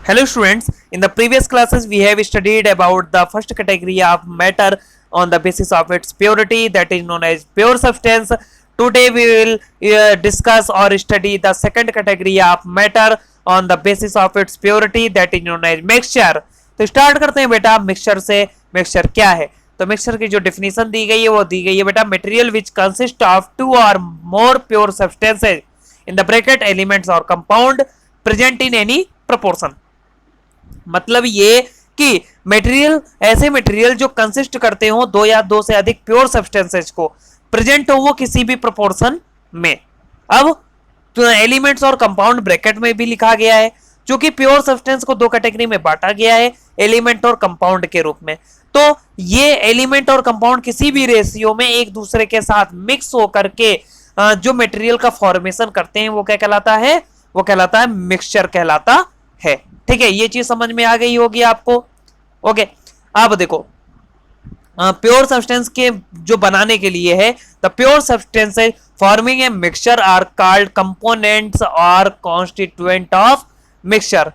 Hello students, in the previous classes we have studied about the first category of matter on the basis of its purity, that is known as pure substance. Today we will discuss or study the second category of matter on the basis of its purity, that is known as mixture. तो start करते हैं बेटा mixture से। Mixture क्या है? तो mixture की जो डेफिनेशन दी गई है वो दी गई है बेटा, material which consist of two or more pure substances in the bracket elements or compound present in any proportion. मतलब ये कि मटेरियल, ऐसे मटेरियल जो कंसिस्ट करते हो दो या दो से अधिक प्योर सब्सटेंसेज को, प्रेजेंट हो वो किसी भी प्रोपोर्शन में। अब तो एलिमेंट्स और कंपाउंड ब्रैकेट में भी लिखा गया है, क्योंकि प्योर सब्सटेंस को दो कैटेगरी में बांटा गया है, एलिमेंट और कंपाउंड के रूप में। तो ये एलिमेंट और कंपाउंड किसी भी रेशियो में एक दूसरे के साथ मिक्स होकर के जो मटेरियल का फॉर्मेशन करते हैं वो क्या कहलाता है? वो कहलाता है मिक्सचर कहलाता है। ठीक है, ये चीज समझ में आ गई होगी आपको। ओके, अब देखो प्योर सब्सटेंस के जो बनाने के लिए है, the pure substances forming a mixture are called components और कॉन्स्टिट्यूएंट ऑफ मिक्सचर।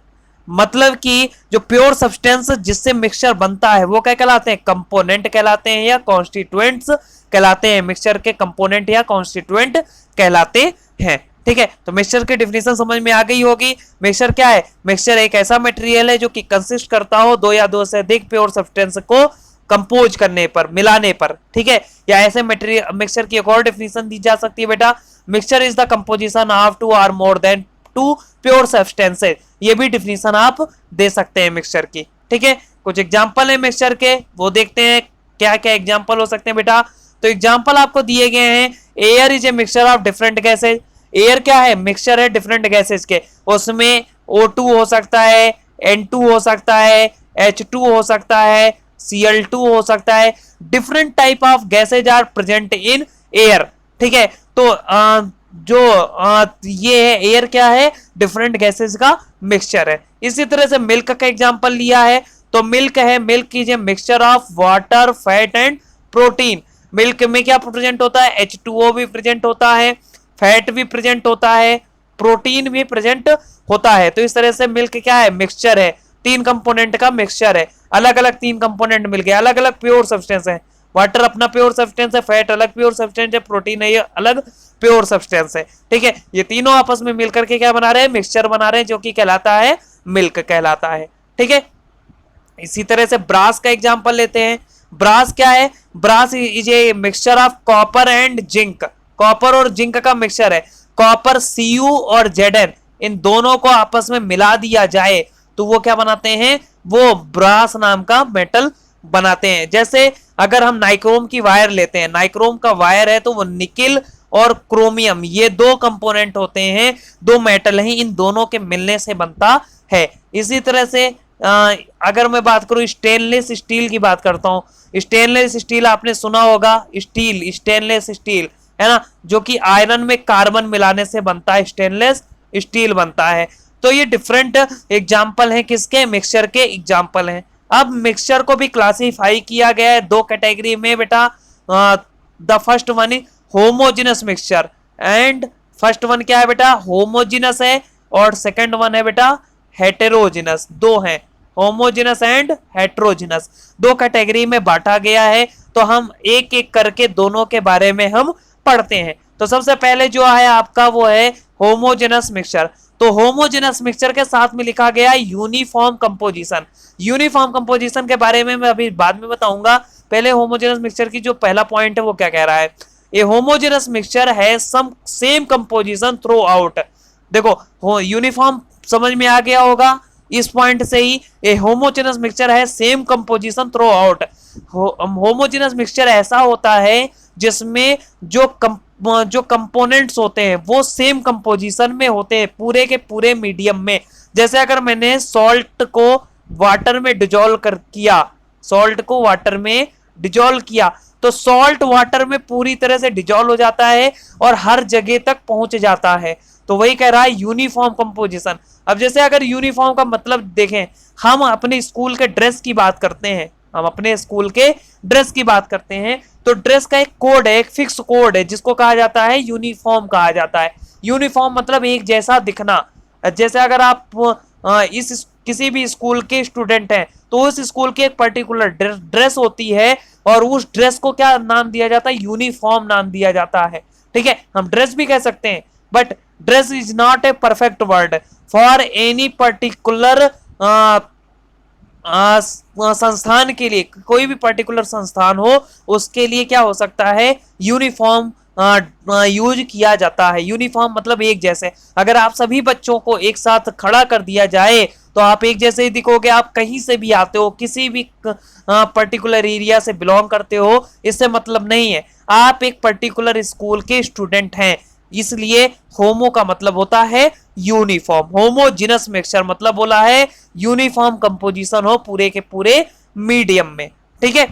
मतलब कि जो प्योर सब्सटेंस जिससे मिक्सचर बनता है वो क्या कहलाते हैं? कंपोनेंट कहलाते हैं या कॉन्स्टिट्यूएंट्स कहलाते हैं। मिक्सचर के कंपोनेंट या कॉन्स्टिट्यूएंट कहलाते हैं। ठीक है, तो मिक्सचर की डेफिनेशन समझ में आ गई होगी। मिक्सचर क्या है? मिक्सचर एक ऐसा मटेरियल है जो कि कंसिस्ट करता हो दो या दो से अधिक प्योर सब्सटेंस को कंपोज करने पर, मिलाने पर। ठीक है, या ऐसे मटेरियल। मिक्सचर की एक और डेफिनेशन दी जा सकती है बेटा, mixture is the composition of two or more than two pure substances. ये भी डेफिनेशन आप दे सकते हैं मिक्सचर की। ठीक है, कुछ एग्जांपल है मिक्सचर के, वो देखते हैं क्या क्या एग्जांपल हो सकते हैं बेटा। तो एग्जांपल आपको दिए गए हैं, air is a mixture of different gases. Air क्या है? मिक्सचर है डिफरेंट गैसेज के। उसमें O2 हो सकता है, N2 हो सकता है, H2 हो सकता है, Cl2 हो सकता है। Different type of gases are present in air. ठीक है, तो ये है एयर क्या है? डिफरेंट गैसेज का मिक्सचर है। इसी तरह से मिल्क का एग्जांपल लिया है, तो मिल्क है, milk is a mixture of water, fat and protein. Milk में क्या प्रेजेंट होता है? H2O भी प्रेजेंट होता है, फैट भी प्रेजेंट होता है, प्रोटीन भी प्रेजेंट होता है। तो इस तरह से मिल्क क्या है? मिक्सचर है, तीन कंपोनेंट का मिक्सचर है। अलग अलग तीन कंपोनेंट मिल गए, अलग अलग प्योर सब्सटेंस है। वाटर अपना प्योर सब्सटेंस है, फैट अलग प्योर सब्सटेंस है, प्रोटीन है ये अलग प्योर सब्सटेंस है। ठीक है, ये तीनों आपस में मिलकर के क्या बना रहे हैं? मिक्सचर बना रहे हैं, जो कि कहलाता है मिल्क कहलाता है। ठीक है, इसी तरह से ब्रास का एग्जांपल लेते हैं। ब्रास क्या है? Brass is a mixture of copper and zinc. Copper और जिंक का मिक्सचर है। कॉपर Cu और Zn, इन दोनों को आपस में मिला दिया जाए तो वो क्या बनाते हैं? वो ब्रास नाम का मेटल बनाते हैं। जैसे अगर हम नाइक्रोम की वायर लेते हैं, नाइक्रोम का वायर है तो वो निकिल और क्रोमियम, ये दो कंपोनेंट होते हैं, दो मेटल हैं, इन दोनों के मिलने से बनता है। इसी तरह से अगर मैं बात करूं स्टेनलेस स्टील की बात करता हूं। स्टेनलेस स्टील आपने सुना होगा, स्टील, स्टेनलेस स्टील है ना, जो कि आयरन में कार्बन मिलाने से बनता है, स्टेनलेस स्टील बनता है। तो ये डिफरेंट एग्जाम्पल हैं किसके? मिक्सचर के एग्जाम्पल हैं। अब मिक्सचर को भी क्लासिफाई किया गया है दो कैटेगरी में बेटा। The first one is homogeneous mixture and first one क्या है बेटा? होमोजिनस है, और सेकंड वन है बेटा हेटेरोजिनस। दो हैं, होमोजिनस एंड हेटेरोजिनस, दो कैटेगरी में बांटा गया है। तो हम एक एक करके दोनों के बारे में हम पढ़ते हैं। तो सबसे पहले जो है आपका वो है होमोजेनस मिक्सचर। तो होमोजेनस मिक्सचर के साथ में लिखा गया है यूनिफॉर्म कंपोजिशन। यूनिफॉर्म कंपोजिशन के बारे में मैं अभी बाद में बताऊंगा। पहले होमोजेनस मिक्सचर की जो पहला पॉइंट है वो क्या कह रहा है? ए होमोजेनस मिक्सचर है सम सेम कंपोजिशन थ्रू आउट। देखो यूनिफॉर्म समझ में आ गया होगा इस पॉइंट से ही। ए होमोजेनस मिक्सचर है same composition through out. Homogeneous mixture ऐसा होता है जिसमें जो कंपोनेंट्स होते हैं वो सेम कंपोजिशन में होते हैं, पूरे के पूरे मीडियम में। जैसे अगर मैंने सॉल्ट को वाटर में डिजोल्व कर किया, सॉल्ट को वाटर में डिजोल्व किया, तो सॉल्ट वाटर में पूरी तरह से डिजोल्व हो जाता है और हर जगह तक पहुंच जाता है। तो वही कह रहा है यूनिफॉर्म कंपोजिशन। अब जैसे अगर यूनिफॉर्म का मतलब देखें, हम अपने स्कूल के ड्रेस की बात करते हैं, हम अपने स्कूल के ड्रेस की बात करते हैं, तो ड्रेस का एक कोड है, एक फिक्स कोड है, जिसको कहा जाता है यूनिफॉर्म कहा जाता है। यूनिफॉर्म मतलब एक जैसा दिखना। जैसे अगर आप किसी भी स्कूल के स्टूडेंट हैं तो उस स्कूल की एक पर्टिकुलर ड्रेस होती है और उस ड्रेस को क्या नाम दिया जाता है, यूनिफॉर्म नाम दिया जाता है। ठीक है, हम ड्रेस भी कह सकते हैं, but dress is not a perfect word for any particular संस्थान के लिए। कोई भी पर्टिकुलर संस्थान हो उसके लिए क्या हो सकता है, यूनिफॉर्म यूज किया जाता है। यूनिफॉर्म मतलब एक जैसे। अगर आप सभी बच्चों को एक साथ खड़ा कर दिया जाए तो आप एक जैसे ही दिखोगे। आप कहीं से भी आते हो, किसी भी पर्टिकुलर एरिया से बिलोंग करते हो, इससे मतलब नहीं है। आप एक पर्टिकुलर स्कूल के स्टूडेंट हैं, इसलिए होमो का मतलब होता है यूनिफॉर्म। होमोजिनस मिक्सचर मतलब बोला है यूनिफॉर्म कंपोजिशन हो पूरे के पूरे मीडियम में। ठीक है,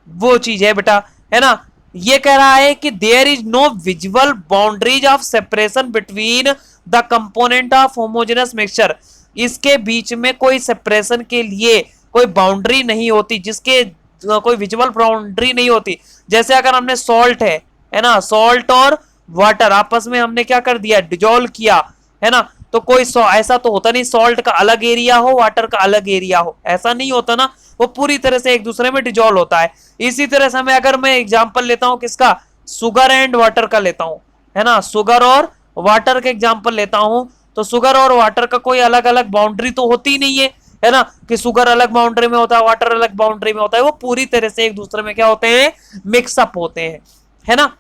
वो चीज है बेटा, है ना। ये कह रहा है कि there is no visual boundaries of separation between the component of homogeneous mixture. इसके बीच में कोई सेपरेशन के लिए कोई बाउंड्री नहीं होती, जिसके कोई विजुअल बाउंड्री नहीं होती। जैसे अगर हमने सॉल्ट है ना, सॉल्ट और वाटर आपस में हमने क्या कर दिया, डिजोल्व किया, है ना। तो कोई ऐसा तो होता नहीं सॉल्ट का अलग एरिया हो वाटर का अलग एरिया हो, ऐसा नहीं होता ना। वो पूरी तरह से एक दूसरे में डिजोल्व होता है। इसी तरह से मैं अगर मैं एग्जांपल लेता हूं किसका, शुगर एंड वाटर का लेता हूं, है ना, शुगर और वाटर का एग्जांपल लेता हूं, तो शुगर और वाटर का कोई अलग अलग बाउंड्री तो होती नहीं है ना, कि शुगर अलग बाउंड्री में होता है, वाटर अलग बाउंड्री में होता है। वो पूरी तरह से एक दूसरे में क्या होते हैं, मिक्सअप होते हैं, है ना।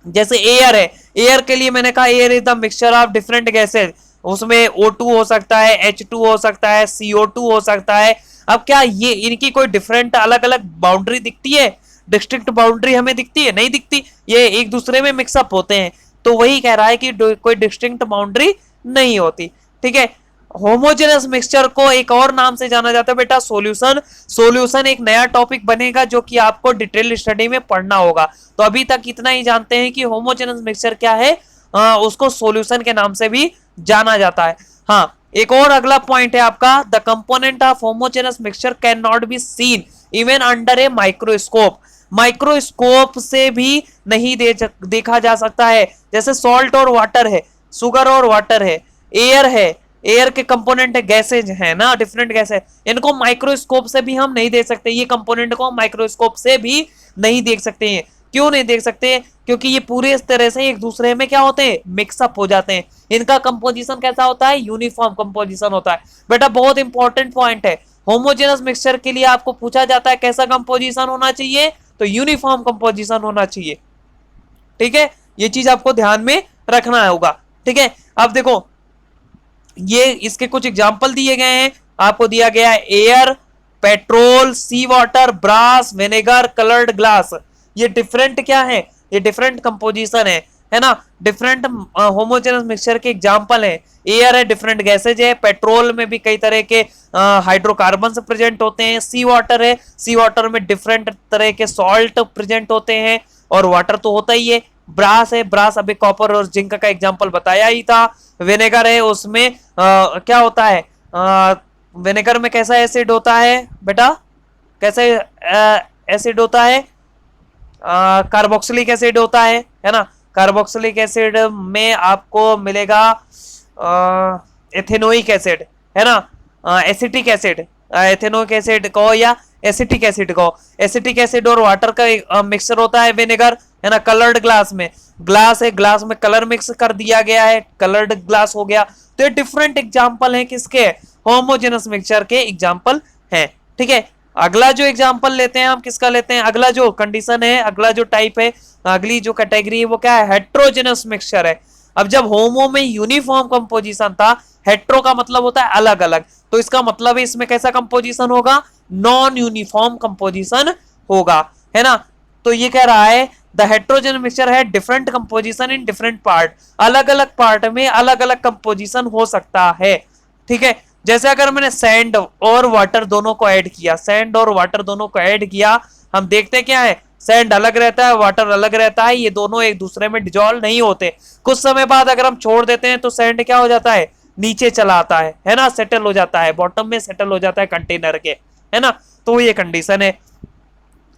जैसे एयर है, एयर के लिए मैंने कहा air is the mixture of different gases. उसमें O2 हो सकता है, H2 हो सकता है, CO2 हो सकता है। अब क्या ये इनकी कोई डिफरेंट अलग अलग बाउंड्री दिखती है, डिस्ट्रिक्ट बाउंड्री हमें दिखती है, नहीं दिखती। ये एक दूसरे में मिक्सअप होते हैं। तो वही कह रहा है कि कोई डिस्टिंक्ट बाउंड्री नहीं होती। ठीक है, होमोजेनस मिक्सचर को एक और नाम से जाना जाता है बेटा, सॉल्यूशन। सॉल्यूशन एक नया टॉपिक बनेगा जो कि आपको डिटेल स्टडी में पढ़ना होगा। तो अभी तक इतना ही जानते हैं कि होमोजेनस मिक्सचर क्या है, उसको सॉल्यूशन के नाम से भी जाना जाता है। हाँ, एक और अगला पॉइंट है आपका, the component of homogeneous mixture can not be seen even under a microscope. Microscope से भी नहीं देखा जा सकता है। जैसे सॉल्ट और वाटर है, शुगर और वाटर है, एयर है, एयर के कंपोनेंट है, गैसेज है ना, डिफरेंट गैसेज, इनको माइक्रोस्कोप से भी हम नहीं देख सकते। ये कंपोनेंट को माइक्रोस्कोप से भी नहीं देख सकते हैं। क्यों नहीं देख सकते, क्योंकि ये पूरे इस तरह से एक दूसरे में क्या होते हैं, मिक्सअप हो जाते हैं। इनका कंपोजिशन कैसा होता है, यूनिफॉर्म कंपोजिशन होता है। बेटा बहुत इंपॉर्टेंट पॉइंट है, होमोजेनस मिक्सचर के लिए आपको पूछा जाता है कैसा कंपोजिशन होना चाहिए, तो यूनिफॉर्म कंपोजिशन होना चाहिए। ठीक है, ये चीज आपको ध्यान में रखना होगा। ठीक है, अब देखो ये इसके कुछ एग्जाम्पल दिए गए हैं। आपको दिया गया है air, petrol, sea water, brass, vinegar, coloured glass. ये डिफरेंट क्या है, ये डिफरेंट कंपोजिशन है ना, डिफरेंट होमोजेनस मिक्सचर के एग्जांपल है। एयर है, डिफरेंट गैसेज है, पेट्रोल में भी कई तरह के हाइड्रोकार्बन प्रेजेंट होते हैं, सी वाटर है, सी वाटर में डिफरेंट तरह के सॉल्ट प्रेजेंट होते हैं, और वाटर तो होता ही है। ब्रास है, ब्रास अभी कॉपर और जिंक का एग्जांपल बताया ही था। विनेगर है, उसमें क्या होता है, विनेगर में कैसा एसिड होता है बेटा, कैसे एसिड होता है, कार्बोक्सिलिक एसिड होता है ना। कार्बोक्सिलिक एसिड में आपको मिलेगा एथेनोइक एसिड, है ना, एसिटिक एसिड, एथेनोइक एसिड कहो या एसिटिक एसिड कहो। एसिटिक एसिड और वाटर का मिक्सचर होता है विनेगर, है ना। कलर्ड ग्लास में, ग्लास है, ग्लास में कलर मिक्स कर दिया गया है, कलर्ड ग्लास हो गया। तो ये डिफरेंट एग्जांपल है किसके, होमोजेनस मिक्सचर के एग्जांपल हैं। ठीक है, अगला जो एग्जांपल लेते हैं हम किसका लेते हैं, अगला जो कंडीशन है, अगला जो टाइप है, अगली जो कैटेगरी है वो क्या है, हेट्रोजेनस मिक्सचर है। अब जब होमो में यूनिफॉर्म कंपोजिशन था, हेट्रो का मतलब होता है अलग अलग, तो इसका मतलब है इसमें कैसा कंपोजिशन होगा, नॉन यूनिफॉर्म कंपोजिशन होगा, है ना। तो ये कह रहा है द हेट्रोजेनस मिक्सचर है different composition in different part. अलग अलग पार्ट में अलग अलग कंपोजिशन हो सकता है। ठीक है, जैसे अगर मैंने सैंड और वाटर दोनों को ऐड किया, सैंड और वाटर दोनों को ऐड किया, हम देखते क्या है, सैंड अलग रहता है, वाटर अलग रहता है, ये दोनों एक दूसरे में डिजोल्व नहीं होते। कुछ समय बाद अगर हम छोड़ देते हैं तो सैंड क्या हो जाता है, नीचे चला आता है ना, सेटल हो जाता है, बॉटम में सेटल हो जाता है कंटेनर के, है ना। तो ये कंडीशन है।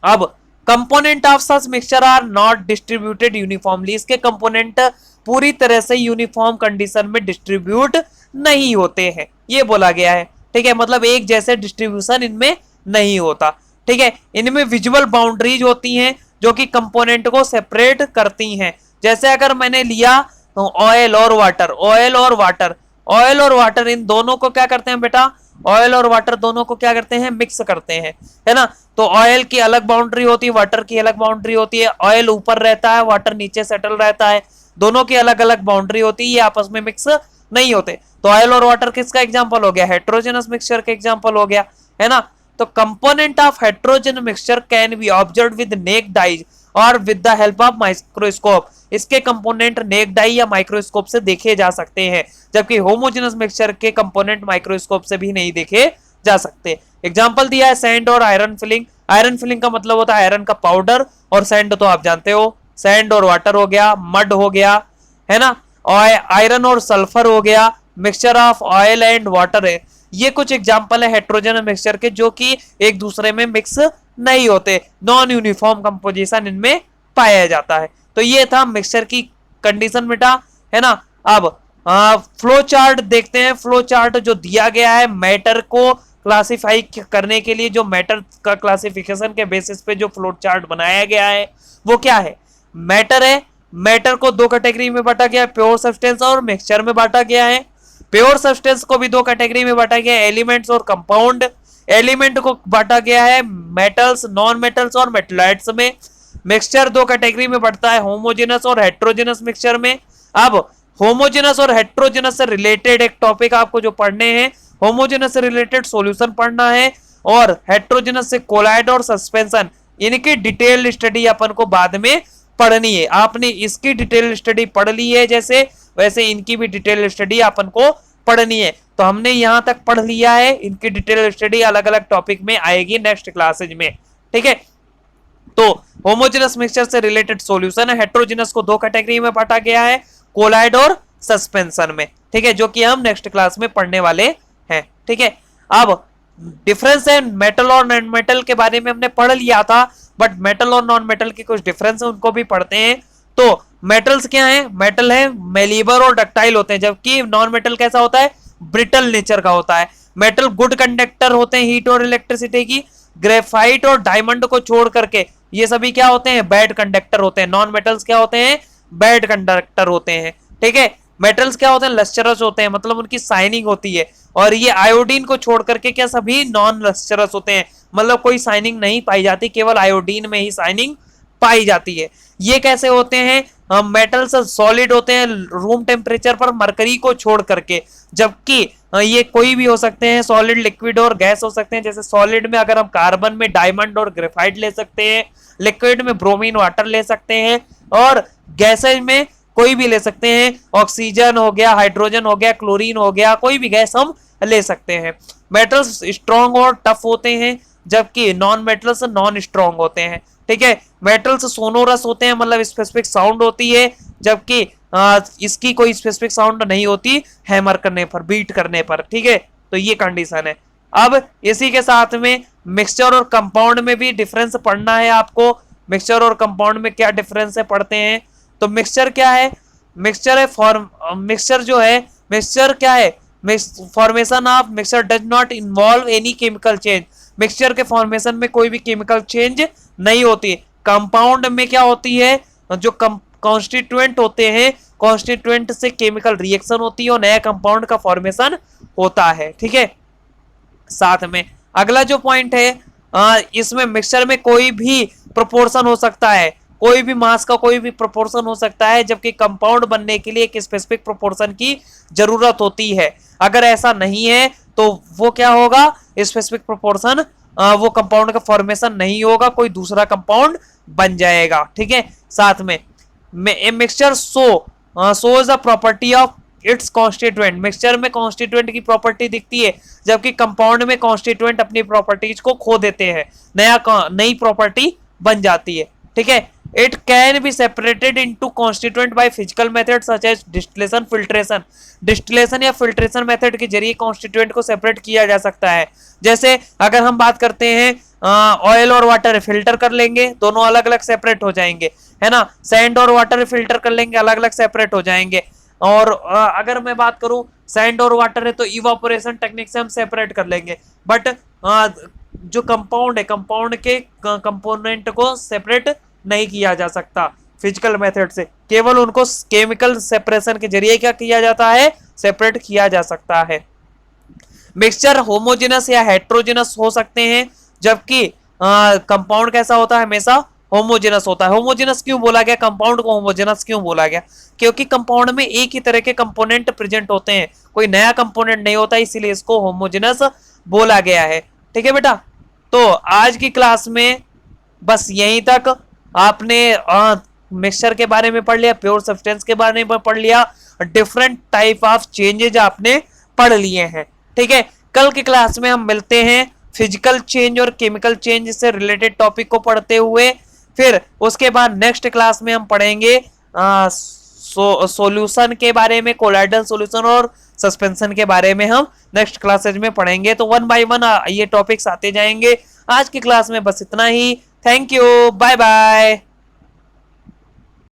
अब component of such mixture are not distributed uniformly, इसके कंपोनेंट पूरी तरह से यूनिफॉर्म कंडीशन में डिस्ट्रीब्यूट नहीं होते हैं, ये बोला गया है। ठीक है, मतलब एक जैसे डिस्ट्रीब्यूशन इनमें नहीं होता। ठीक है, इनमें विजुअल बाउंड्रीज होती हैं जो कि कंपोनेंट को सेपरेट करती हैं। जैसे अगर मैंने लिया तो ऑयल और वाटर, ऑयल और वाटर, ऑयल और वाटर इन दोनों को क्या करते हैं बेटा, ऑयल और वाटर दोनों को क्या करते हैं, मिक्स करते हैं, है ना। तो ऑयल की अलग बाउंड्री होती है, वाटर की अलग बाउंड्री होती है। ऑयल ऊपर रहता है, वाटर नीचे सेटल रहता है, दोनों की अलग अलग बाउंड्री होती है, ये आपस में मिक्स नहीं होते। तो ऑयल और वाटर किसका एग्जांपल हो गया, हेट्रोजेनस मिक्सचर का एग्जांपल हो गया, है ना। तो component of heterogeneous mixture can be observed with naked eyes or with the help of microscope. इसके कंपोनेंट नेक्ड आई या माइक्रोस्कोप से देखे जा सकते हैं, जबकि होमोजेनस मिक्सचर के कंपोनेंट माइक्रोस्कोप से भी नहीं देखे जा सकते। एग्जांपल दिया है सैंड और आयरन फिलिंग। आयरन फिलिंग का मतलब होता है आयरन का पाउडर, और सैंड तो आप जानते हो, सैंड और वाटर हो गया, मड हो गया, है ना। और आयरन और सल्फर हो गया, mixture of oil and water है। ये कुछ एग्जांपल है हेट्रोजेनस मिक्सचर के जो कि एक दूसरे में मिक्स नहीं होते, नॉन यूनिफॉर्म कंपोजिशन इनमें पाया जाता है। तो ये था मिक्सचर की कंडीशन बेटा, है ना। अब फ्लो चार्ट देखते हैं। फ्लो चार्ट जो दिया गया है मैटर को क्लासिफाई करने के लिए, जो मैटर का क्लासिफिकेशन के बेसिस पे जो फ्लो चार्ट बनाया गया है वो क्या है, मैटर है। मैटर को दो कैटेगरी में बांटा गया है, प्योर सब्सटेंस और मिक्सचर में बांटा गया है। प्योर सब्सटेंस को भी दो कैटेगरी में बांटा गया है, एलिमेंट्स और कंपाउंड। एलिमेंट को बांटा गया है मेटल्स, नॉन मेटल्स और मेटलाइट्स में। मिक्सचर दो कैटेगरी में बढ़ता है, होमोजेनस और हेट्रोजेनस मिक्सचर में। अब होमोजेनस और हेट्रोजेनस से रिलेटेड एक टॉपिक आपको जो पढ़ने हैं, होमोजेनस से रिलेटेड सॉल्यूशन पढ़ना है, और हेट्रोजेनस से कोलाइड और सस्पेंशन, इनकी डिटेल स्टडी अपन को बाद में पढ़नी है। आपने इसकी डिटेल स्टडी पढ़ ली है जैसे, वैसे इनकी भी डिटेल स्टडी अपन को पढ़नी है। तो हमने यहां तक पढ़ लिया है, इनकी डिटेल स्टडी अलग अलग टॉपिक में आएगी नेक्स्ट क्लासेज में। ठीक है, तो होमोजेनस मिक्सचर से रिलेटेड सॉल्यूशन है। हेट्रोजेनस को दो कैटेगरी में बांटा गया है, कोलाइड और सस्पेंशन में। ठीक है, जो कि हम नेक्स्ट क्लास में पढ़ने वाले हैं। ठीक है, अब डिफरेंस है मेटल और नॉन मेटल के बारे में हमने पढ़ लिया था, बट मेटल और नॉन मेटल के कुछ डिफरेंस है, उनको भी पढ़ते हैं। तो मेटल्स क्या है, मेटल है मेलिबर और डक्टाइल होते हैं, जबकि नॉन मेटल कैसा होता है, ब्रिटल नेचर का होता है। मेटल गुड कंडक्टर होते हैं हीट और इलेक्ट्रिसिटी की। ग्रेफाइट और डायमंड को छोड़ करके ये सभी क्या होते हैं, बैड कंडक्टर होते हैं। नॉन मेटल्स क्या होते हैं, बैड कंडक्टर होते हैं। ठीक है, मेटल्स क्या होते हैं, लस्चरस होते हैं, मतलब उनकी शाइनिंग होती है। और ये आयोडीन को छोड़ करके क्या सभी नॉन लस्चरस होते हैं, मतलब कोई शाइनिंग नहीं पाई जाती, केवल आयोडीन में ही शाइनिंग पाई जाती है। ये कैसे होते हैं, मेटल्स सॉलिड होते हैं रूम टेम्परेचर पर मरकरी को छोड़ करके, जबकि ये कोई भी हो सकते हैं, सॉलिड, लिक्विड और गैस हो सकते हैं। जैसे सॉलिड में अगर हम कार्बन में डायमंड और ग्रेफाइट ले सकते हैं, लिक्विड में ब्रोमीन वाटर ले सकते हैं, और गैसेज में कोई भी ले सकते हैं, ऑक्सीजन हो गया, हाइड्रोजन हो गया, क्लोरीन हो गया, कोई भी गैस हम ले सकते हैं। मेटल्स स्ट्रॉन्ग और टफ होते हैं, जबकि नॉन मेटल्स नॉन स्ट्रॉन्ग होते हैं। ठीक है, मेटल्स सोनोरस होते हैं, मतलब स्पेसिफिक साउंड होती है, जबकि इसकी कोई स्पेसिफिक साउंड नहीं होती हैमर करने पर, बीट करने पर। ठीक है, तो ये कंडीशन है। अब इसी के साथ में मिक्सचर और कंपाउंड में भी डिफरेंस पढ़ना है आपको। मिक्सचर और कंपाउंड में क्या डिफरेंस है पढ़ते हैं। तो मिक्सचर क्या है, मिक्सचर है मिक्सचर जो है, मिक्सचर क्या है, formation of mixture does not involve any chemical change. Mixture के फॉर्मेशन में कोई भी केमिकल चेंज नहीं होती। कंपाउंड में क्या होती है, जो कॉन्स्टिट्यूएंट होते हैं, कॉन्स्टिट्यूएंट से केमिकल रिएक्शन होती है और नया कंपाउंड का फॉर्मेशन होता है। ठीक है, साथ में अगला जो पॉइंट है, इसमें मिक्सचर में कोई भी प्रोपोर्शन हो सकता है, कोई भी मास का कोई भी प्रोपोर्शन हो सकता है, जबकि कंपाउंड बनने के लिए एक स्पेसिफिक प्रोपोर्शन की जरूरत होती है। अगर ऐसा नहीं है तो वो क्या होगा, स्पेसिफिक प्रोपोर्शन, वो कंपाउंड का फॉर्मेशन नहीं होगा, कोई दूसरा कंपाउंड बन जाएगा। ठीक है, साथ में mixture shows the property of its constituent. Mixture में कॉन्स्टिट्यूएंट की प्रॉपर्टी दिखती है, जबकि कंपाउंड में कॉन्स्टिट्यूएंट अपनी प्रॉपर्टीज को खो देते हैं, नई प्रॉपर्टी बन जाती है। ठीक है, it can be separated into constituent by physical method such as distillation, filtration. Distillation या फिल्ट्रेशन मेथड के जरिए कॉन्स्टिट्यूएंट को सेपरेट किया जा सकता है। जैसे अगर हम बात करते हैं ऑयल और वाटर फिल्टर कर लेंगे, दोनों अलग अलग सेपरेट हो जाएंगे, है ना। सैंड और वाटर फिल्टर कर लेंगे, अलग अलग सेपरेट हो जाएंगे। और अगर मैं बात करूं सैंड और वाटर है तो इवापोरेशन टेक्निक से हम सेपरेट कर लेंगे। बट जो कंपाउंड है, कंपाउंड के कंपोनेंट को सेपरेट नहीं किया जा सकता फिजिकल मेथड से, केवल उनको केमिकल सेपरेशन के जरिए क्या किया जाता है, सेपरेट किया जा सकता है। मिक्सचर होमोजेनस या हेट्रोजेनस हो सकते हैं, जबकि कंपाउंड कैसा होता है, हमेशा होमोजेनस होता है। होमोजेनस क्यों बोला गया, कंपाउंड को होमोजेनस क्यों बोला गया, क्योंकि कंपाउंड में एक ही तरह के कंपोनेंट प्रेजेंट होते हैं, कोई नया कंपोनेंट नहीं होता, इसीलिए इसको होमोजेनस बोला गया है। ठीक है बेटा, तो आज की क्लास में बस यहीं तक। आपने मिक्सचर के बारे में पढ़ लिया, प्योर सब्सटेंस के बारे में पढ़ लिया, डिफरेंट टाइप ऑफ चेंजेज आपने पढ़ लिए हैं। ठीक है, कल की क्लास में हम मिलते हैं फिजिकल चेंज और केमिकल चेंज से रिलेटेड टॉपिक को पढ़ते हुए। फिर उसके बाद नेक्स्ट क्लास में हम पढ़ेंगे सॉल्यूशन के बारे में, कोलाइडल सॉल्यूशन और सस्पेंशन के बारे में हम नेक्स्ट क्लासेज में पढ़ेंगे। तो वन बाय वन ये टॉपिक्स आते जाएंगे। आज की क्लास में बस इतना ही। Thank you, bye bye.